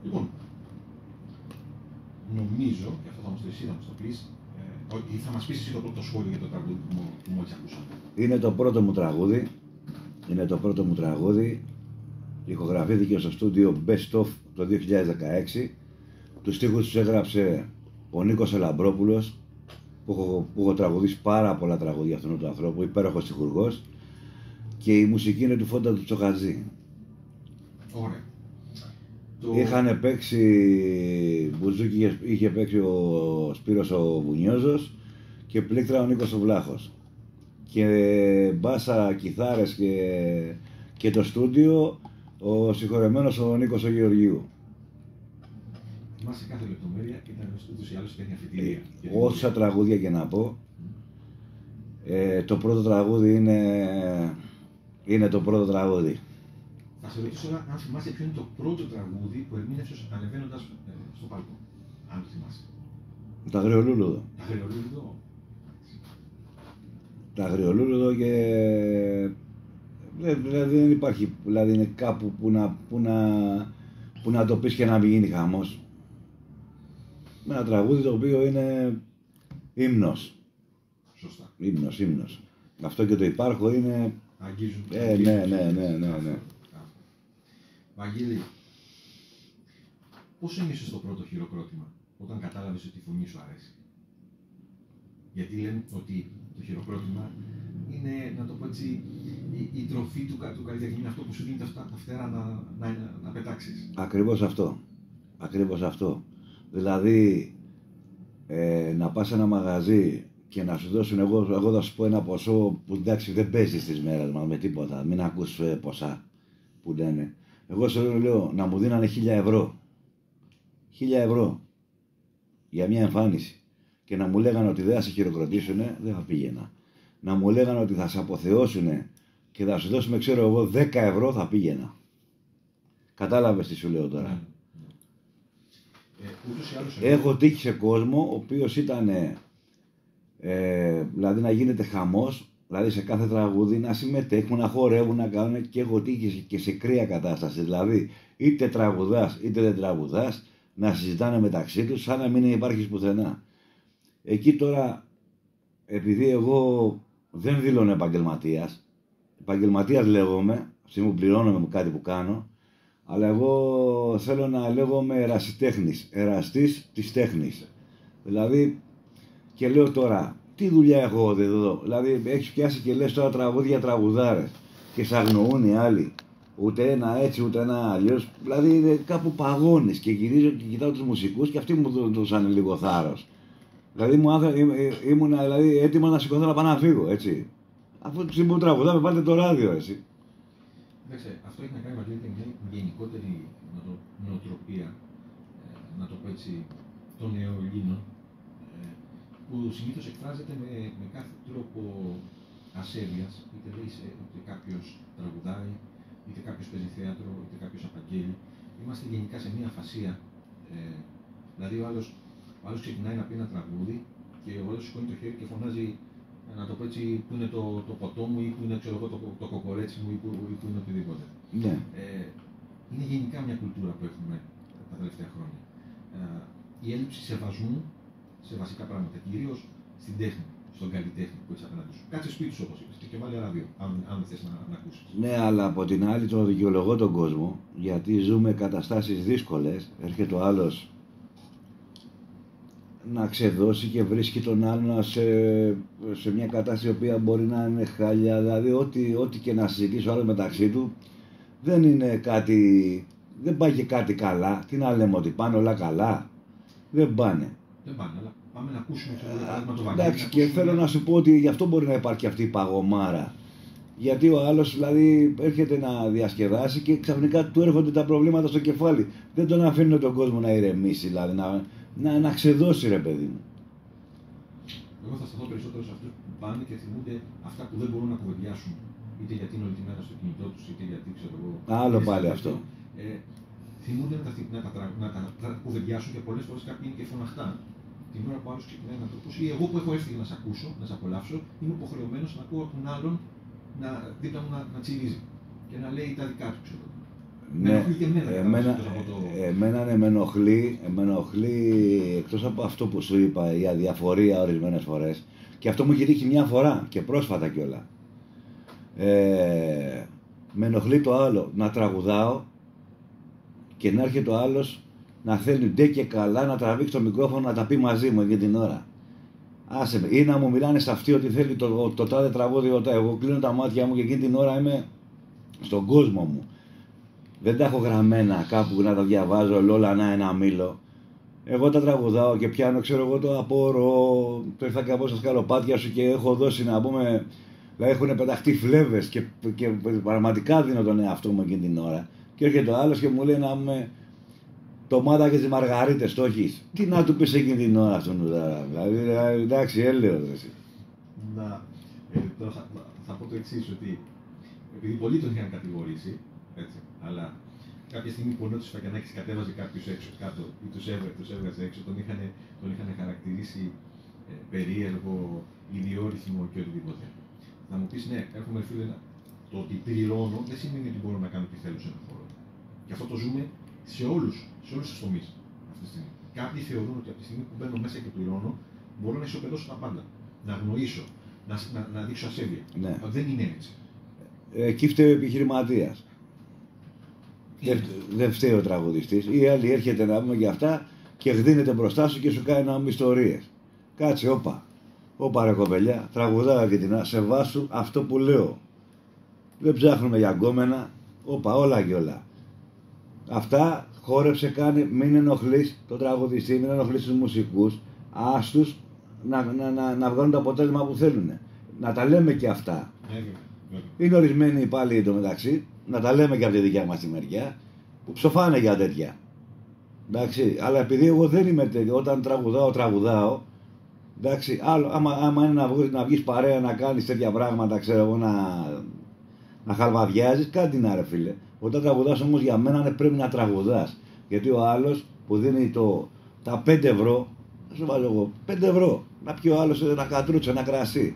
Λοιπόν, νομίζω, και αυτό θα μας το εσύ να μας το πεις, ότι θα μας πεις εσύ το σχόλιο για το τραγούδι που μόλις ακούσαμε. Είναι το πρώτο μου τραγούδι. Είναι το πρώτο μου τραγούδι. Ηχογραφήθηκε στο στούντιο Best Of το 2016. Τους στίχους τους έγραψε ο Νίκος Ελαμπρόπουλος, που έχω τραγουδήσει πάρα πολλά τραγούδια αυτού του ανθρώπου, υπέροχος στιχουργός, και η μουσική είναι του Φόντα του Τσοχατζή. Ωραία. Είχαν παίξει μπουζούκι, είχε παίξει ο Σπύρος ο Βουνιόζος και πλήκτρα ο Νίκος ο Βλάχος. Και μπάσα, κιθάρες και το στούντιο ο συγχωρεμένος ο Νίκος ο Γεωργίου. Θυμάσαι κάθε λεπτομέρεια, ήταν ούτως ή άλλως και μια αφιτηρία. Όσα τραγούδια και να πω, το πρώτο τραγούδι είναι το πρώτο τραγούδι. Θα σε ρωτήσω τώρα αν θυμάσαι ποιο είναι το πρώτο τραγούδι που ερμήνευσες ανεβαίνοντας στο παλκό. Αν το θυμάσαι. Το Αγριολούλουδο. Το Αγριολούλουδο. Το Αγριολούλουδο και... Δηλαδή δεν υπάρχει, δηλαδή είναι κάπου που να το πεις και να μην γίνει χαμός. Με ένα τραγούδι το οποίο είναι ύμνος. Σωστά. Ύμνος. Αυτό και το υπάρχω είναι... Αγγίζουν. Ναι. Βαγγέλη, πώς ένιωσες το πρώτο χειροκρότημα όταν κατάλαβες ότι η φωνή σου αρέσει? Γιατί λένε ότι το χειροκρότημα είναι, να το πω έτσι, η τροφή του καλλιτέχνη, είναι αυτό που σου δίνει τα φτερά να πετάξεις. Ακριβώς αυτό. Δηλαδή, να πας σε ένα μαγαζί και να σου δώσουν, εγώ θα σου πω ένα ποσό που εντάξει δεν παίζει στις μέρες μας με τίποτα, μην ακούς ποσά που λένε. Εγώ σε λέω να μου δίνανε 1.000 ευρώ. 1.000 ευρώ για μια εμφάνιση. Και να μου λέγανε ότι δεν θα σε χειροκροτήσουνε, δεν θα πήγαινα. Να μου λέγανε ότι θα σε αποθεώσουνε και θα σου δώσουμε, ξέρω εγώ, 10 ευρώ, θα πήγαινα. Κατάλαβες τι σου λέω τώρα. Έχω τύχει σε κόσμο ο οποίος ήταν, δηλαδή να γίνεται χαμός, δηλαδή σε κάθε τραγούδι να συμμετέχουν, να χορεύουν, να κάνουν, και έχω τύχει και σε κρύα κατάσταση. Δηλαδή είτε τραγουδάς είτε δεν τραγουδάς, να συζητάνε μεταξύ τους σαν να μην υπάρχεις πουθενά. Εκεί τώρα, επειδή εγώ δεν δηλώνω επαγγελματίας λέγομαι, αυτή μου πληρώνομαι με κάτι που κάνω, αλλά εγώ θέλω να λέγομαι ερασιτέχνης, εραστής της τέχνης. Δηλαδή, και λέω τώρα, τι δουλειά έχω εδώ, δηλαδή έχεις πιάσει και λες τώρα τραγούδια τραγουδάρες και σ' αγνοούν οι άλλοι. Ούτε ένα έτσι, ούτε ένα αλλιώς. Δηλαδή κάπου παγώνεις και γυρίζω και κοιτάω τους μουσικούς και αυτοί μου δώσανε λίγο θάρρος. Δηλαδή ήμουν δηλαδή, έτοιμα να σηκωθώ να πάω να φύγω, έτσι. Αφού τη στιγμή που τραγουδάμε, βάλτε το ράδιο, έτσι. Κοίταξε, αυτό έχει να κάνει με μια γενικότερη νοοτροπία, να το πω έτσι, των νεοελλήνων, που συνήθως εκφράζεται με κάθε τρόπο ασέβειας, είτε κάποιος τραγουδάει, είτε κάποιος παίζει θέατρο, είτε κάποιος απαγγέλει. Είμαστε γενικά σε μια αφασία. Δηλαδή ο άλλος ξεκινάει να πει ένα τραγούδι και ο άλλος σηκώνει το χέρι και φωνάζει, να το πω έτσι, που είναι το ποτό μου ή που είναι το κοκορέτσι μου ή που είναι οτιδήποτε. Ναι. Είναι γενικά μια κουλτούρα που έχουμε τα τελευταία χρόνια. Η έλλειψη σεβασμού σε βασικά πράγματα, κυρίως στην τέχνη, στον καλλιτέχνη που έχει απέναντι σου. Κάτσε σπίτι σου, όπως είπες, και βάλει ράδιο, αν δεν θες να ακούσεις. Ναι, αλλά από την άλλη τον δικαιολογώ τον κόσμο, γιατί ζούμε καταστάσεις δύσκολες. Έρχεται ο άλλος να ξεδώσει και βρίσκει τον άλλον σε μια κατάσταση η οποία μπορεί να είναι χάλια. Δηλαδή, ό,τι και να συζητήσει ο άλλος μεταξύ του, δεν είναι κάτι. Δεν πάει και κάτι καλά. Τι να λέμε, ότι πάνε όλα καλά? Δεν πάνε. Δεν πάνε, αλλά πάμε να ακούσουμε το Βαγγέλη. Εντάξει, και θέλω να σου πω ότι γι' αυτό μπορεί να υπάρχει αυτή η παγωμάρα. Γιατί ο άλλος δηλαδή έρχεται να διασκεδάσει και ξαφνικά του έρχονται τα προβλήματα στο κεφάλι. Δεν τον αφήνουν τον κόσμο να ηρεμήσει, δηλαδή να ξεδώσει, ρε παιδί μου. Εγώ θα σταθώ περισσότερο σε αυτούς που πάνε και θυμούνται αυτά που δεν μπορούν να κουβεντιάσουν. Είτε γιατί είναι όλη τη μέρα στο κινητό τους, είτε γιατί ξέρω εγώ. Άλλο πάλι αυτό. Θυμούνται να τα κουβεντιάσουν και πολλές φορές κάποιοι είναι και φωναχτά. Την ώρα που άλλος ξεκινάει να το ακούσει, ή εγώ που έχω έρθει να σε ακούσω, να σε απολαύσω, είμαι υποχρεωμένος να ακούω τον άλλον δίπλα μου να τσιρίζει και να λέει τα δικά του, ξέρω. Με Ναι, ενοχλεί και εμένα. εκτός από το- εμένα ναι, με ενοχλεί εκτός από αυτό που σου είπα, η αδιαφορία ορισμένες φορές, και αυτό μου έχει τύχει μια φορά και πρόσφατα κιόλα. Με ενοχλεί το άλλο, να τραγουδάω και να έρχεται ο άλλος να θέλει ντε και καλά να τραβήξει το μικρόφωνο να τα πει μαζί μου για την ώρα. Άσε με, ή να μου μιλάνε σε αυτή ότι θέλει το τάδε τραγούδι, εγώ κλείνω τα μάτια μου και εκείνη την ώρα είμαι στον κόσμο μου. Δεν τα έχω γραμμένα κάπου να τα διαβάζω όλα ένα μήλο. Εγώ τα τραγουδάω και πιάνω, ξέρω εγώ, το απορώ, το ήρθα και από στα σκαλοπάτια σου και έχω δώσει να πούμε, δηλαδή έχουν πεταχτεί φλέβες και πραγματικά δίνω τον εαυτό μου εκείνη την ώρα. Και έρχεται ο άλλος και μου λέει να πούμε ντομάτα και τις μαργαρίτες, το έχεις. Τι να του πεις εκείνη την ώρα αυτόν, δηλαδή, εντάξει, έλεος. Τώρα θα πω το εξής, ότι επειδή πολλοί τον είχαν κατηγορήσει, έτσι, αλλά κάποια στιγμή που ο Νότης Φακιανάκης κατέβαζε κάποιους έξω κάτω ή τους έβγαζε έξω, τον είχαν χαρακτηρίσει περίεργο, ιδιόρυθμο και οτιδήποτε. Θα μου πεις, ναι, έχουμε φίλε, το ότι πληρώνω δεν σημαίνει ότι μπορώ να κάνω τι θέλω σε έναν χώρο. Και αυτό το ζούμε σε όλους τους τομείς αυτή τη στιγμή. Κάποιοι θεωρούν ότι από τη στιγμή που μπαίνω μέσα και πληρώνω, μπορώ να ισοπεδώσω τα πάντα. Να αγνοήσω, να δείξω ασέβεια. Ναι. Δεν είναι έτσι. Εκεί φταίει ο επιχειρηματίας. Δεν φταίει ο τραγουδιστής. Ή άλλη έρχεται να πούμε για αυτά και γδίνεται μπροστά σου και σου κάνει να πούμε ιστορίες. Κάτσε, όπα ρε κοπελιά, τραγουδάω και την σε βάσου αυτό που λέω. Δεν ψάχνουμε για γκόμενα, όλα και όλα. Αυτά χόρεψε, κάνε, μην ενοχλείς τον τραγουδιστή, μην ενοχλείς τους μουσικούς, άστους να βγάλουν το αποτέλεσμα που θέλουν. Να τα λέμε και αυτά. Είναι ορισμένοι πάλι εντωμεταξύ, να τα λέμε και από τη δικιά μας τη μεριά, που ψοφάνε για τέτοια. Εντάξει, αλλά επειδή εγώ δεν είμαι τέτοιο, όταν τραγουδάω, εντάξει, άλλο, άμα είναι να βγεις παρέα, να κάνεις τέτοια πράγματα, ξέρω εγώ, να χαλβαδιάζεις, κάτι να ρε φίλε. Όταν τραγουδάς όμως για μένα πρέπει να τραγουδάς. Γιατί ο άλλος που δίνει τα 5 ευρώ, σου βάζω εγώ 5 ευρώ, να πιει ο άλλος ένα κατρούτσο, ένα κρασί.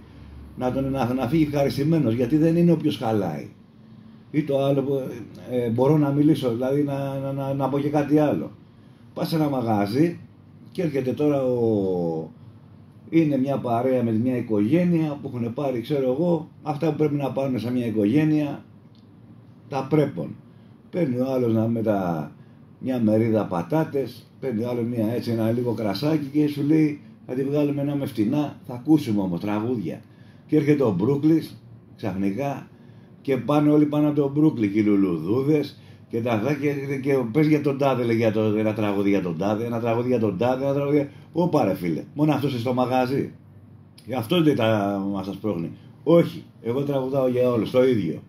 Να φύγει ευχαριστημένος, γιατί δεν είναι όποιος χαλάει. Ή το άλλο που μπορώ να μιλήσω, δηλαδή να πω και κάτι άλλο. Πας σε ένα μαγάζι και έρχεται τώρα είναι μια παρέα με μια οικογένεια που έχουν πάρει, ξέρω εγώ, αυτά που πρέπει να πάρουν σε μια οικογένεια, τα πρέπον. Παίρνει ο άλλος μια μερίδα πατάτες, παίρνει ο άλλος ένα λίγο κρασάκι και σου λέει θα τη βγάλουμε να με φτηνά, θα ακούσουμε όμως τραγούδια. Και έρχεται ο Μπρούκλης ξαφνικά και πάνε όλοι πάνω από τον Μπρούκλι και οι λουλουδούδες και τα αυτά και πες για τον τάδε, λέει, ένα τραγούδι για τον τάδε, ένα τραγούδι για τον τάδε, ένα τραγούδι. Όπα ρε φίλε, μόνο αυτός είσαι στο μαγάζι. Αυτό δεν μας σας πρόχνει. Όχι, εγώ τραγουδάω για όλους, το ίδιο.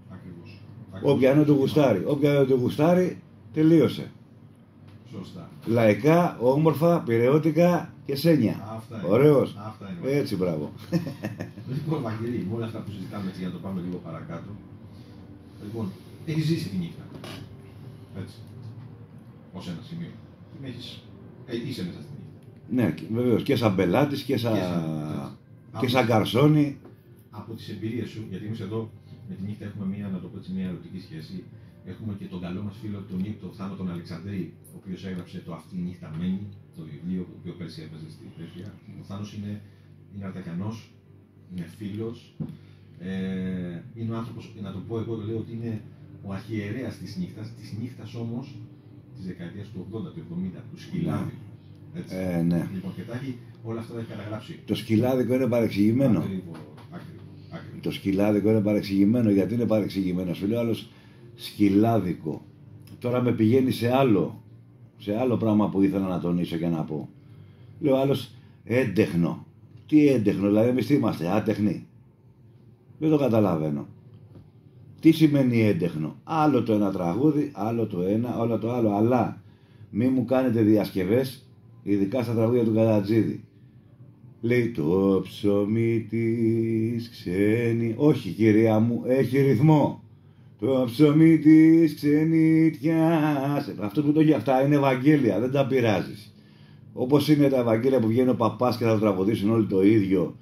Ακριβώς. Όποια δεν του γουστάρει, τελείωσε. Σωστά. Λαϊκά, όμορφα, πειραιώτικα και σένια. Ωραίος. Αυτά είναι. Έτσι, μπράβο. Λοιπόν, Βαγγελή, με όλα αυτά που συζητάμε έτσι, για να το πάμε λίγο παρακάτω. Λοιπόν, έχεις ζήσει τη νύχτα. Έτσι. Ως ένα σημείο. Είσαι μέσα στη νύχτα. Ναι, βεβαίως. Και σαν πελάτης και σαν γκαρσόνι. Από τις εμπειρίες σου, γιατί εμείς εδώ με τη νύχτα έχουμε μια ερωτική σχέση. Έχουμε και τον καλό μας φίλο, τον Θάνο τον Αλεξανδρή, ο οποίος έγραψε το «Αυτή η νύχτα μένει», το βιβλίο που οποίο πέρσι έπαιζε στη Πρέφεια. Ο Θάνος είναι Αρτακιανός, είναι φίλος, είναι ο άνθρωπος, να το πω εγώ, το λέω ότι είναι ο αρχιερέας της νύχτας όμως της δεκαετίας του 80, του 70, του Σκυλάδη. Ναι. Λοιπόν, και όλα αυτά τα έχει καταγράψει. Το σκυλάδικο είναι παρεξηγημένο. Ακριβώς. Το σκυλάδικο είναι παρεξηγημένο. Γιατί είναι παρεξηγημένο? Σου λέει άλλος σκυλάδικο. Τώρα με πηγαίνει σε άλλο πράγμα που ήθελα να τονίσω και να πω. Λέω άλλος έντεχνο. Τι έντεχνο, δηλαδή εμείς τι είμαστε, άτεχνοι? Δεν το καταλαβαίνω. Τι σημαίνει έντεχνο? Άλλο το ένα τραγούδι, άλλο το ένα, άλλο το άλλο. Αλλά μη μου κάνετε διασκευές, ειδικά στα τραγούδια του Καρατζίδη. Λέει το ψωμί της ξένη. Όχι κυρία μου, έχει ρυθμό. Το ψωμί της ξενιτιάς. Αυτό που το έχει, αυτά είναι Ευαγγέλια, δεν τα πειράζεις. Όπως είναι τα Ευαγγέλια που βγαίνει ο παπάς και θα το τραγουδήσουν όλοι το ίδιο